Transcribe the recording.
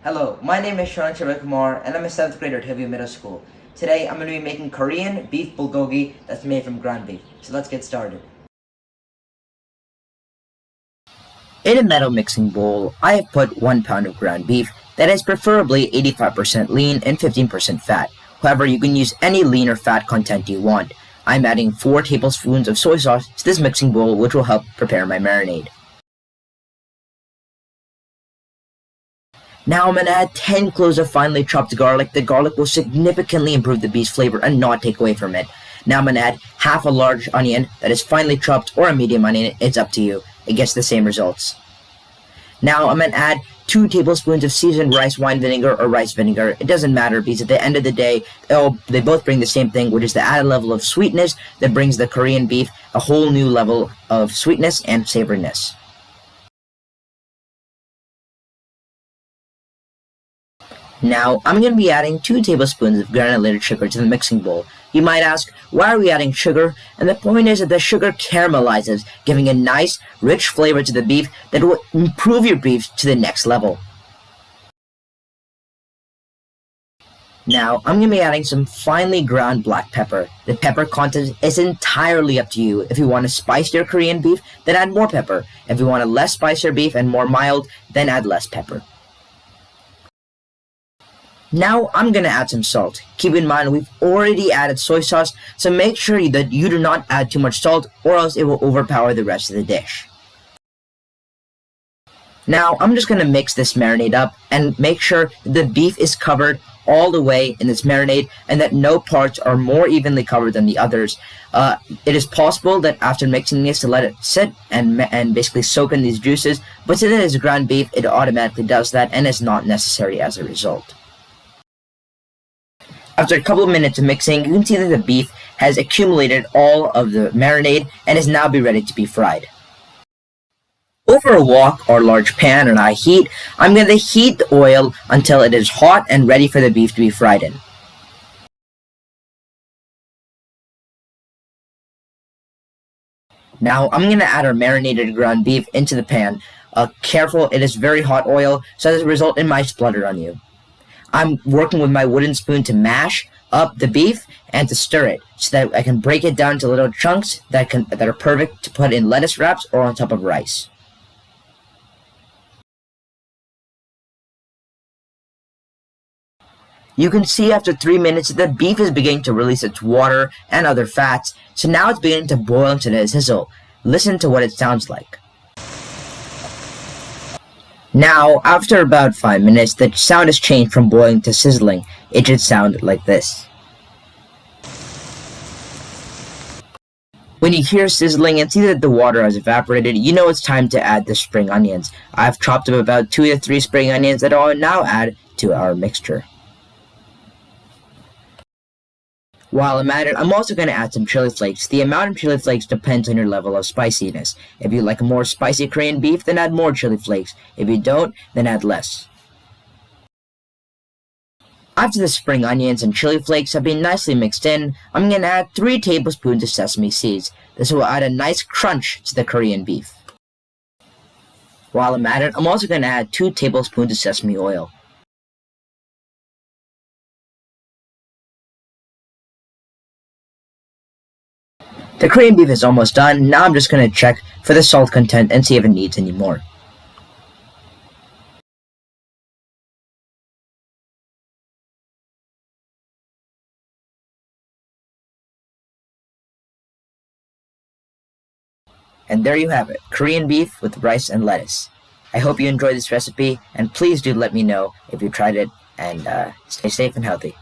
Hello, my name is Sean Kumar and I'm a 7th grader at Hillview Middle School. Today I'm going to be making Korean beef bulgogi that's made from ground beef. So let's get started. In a metal mixing bowl, I have put 1 pound of ground beef that is preferably 85% lean and 15% fat. However, you can use any lean or fat content you want. I'm adding 4 tablespoons of soy sauce to this mixing bowl, which will help prepare my marinade. Now I'm going to add 10 cloves of finely chopped garlic. The garlic will significantly improve the beef's flavor and not take away from it. Now I'm going to add half a large onion that is finely chopped or a medium onion. It's up to you. It gets the same results. Now I'm going to add 2 tablespoons of seasoned rice wine vinegar or rice vinegar. It doesn't matter because at the end of the day, they both bring the same thing, which is the added level of sweetness that brings the Korean beef a whole new level of sweetness and savoriness. Now, I'm going to be adding 2 tablespoons of granulated sugar to the mixing bowl. You might ask, why are we adding sugar? And the point is that the sugar caramelizes, giving a nice, rich flavor to the beef that will improve your beef to the next level. Now, I'm going to be adding some finely ground black pepper. The pepper content is entirely up to you. If you want a spicier Korean beef, then add more pepper. If you want a less spicier beef and more mild, then add less pepper. Now I'm going to add some salt. Keep in mind we've already added soy sauce, so make sure that you do not add too much salt or else it will overpower the rest of the dish. Now I'm just going to mix this marinade up and make sure the beef is covered all the way in this marinade and that no parts are more evenly covered than the others. It is possible that after mixing this to let it sit and basically soak in these juices, but since it is ground beef, it automatically does that and is not necessary as a result. After a couple of minutes of mixing, you can see that the beef has accumulated all of the marinade and is now ready to be fried. Over a wok or large pan on high heat, I'm going to heat the oil until it is hot and ready for the beef to be fried in. Now I'm going to add our marinated ground beef into the pan. Careful, it is very hot oil, so as a result it might splutter on you. I'm working with my wooden spoon to mash up the beef and to stir it so that I can break it down into little chunks that are perfect to put in lettuce wraps or on top of rice. You can see after 3 minutes that the beef is beginning to release its water and other fats, so now it's beginning to boil into the sizzle. Listen to what it sounds like. Now, after about 5 minutes, the sound has changed from boiling to sizzling. It should sound like this. When you hear sizzling and see that the water has evaporated, you know it's time to add the spring onions. I've chopped up about 2 to 3 spring onions that I'll now add to our mixture. While I'm at it, I'm also going to add some chili flakes. The amount of chili flakes depends on your level of spiciness. If you like a more spicy Korean beef, then add more chili flakes. If you don't, then add less. After the spring onions and chili flakes have been nicely mixed in, I'm going to add 3 tablespoons of sesame seeds. This will add a nice crunch to the Korean beef. While I'm at it, I'm also going to add 2 tablespoons of sesame oil. The Korean beef is almost done. Now I'm just going to check for the salt content and see if it needs any more. And there you have it, Korean beef with rice and lettuce. I hope you enjoyed this recipe, and please do let me know if you tried it, and stay safe and healthy.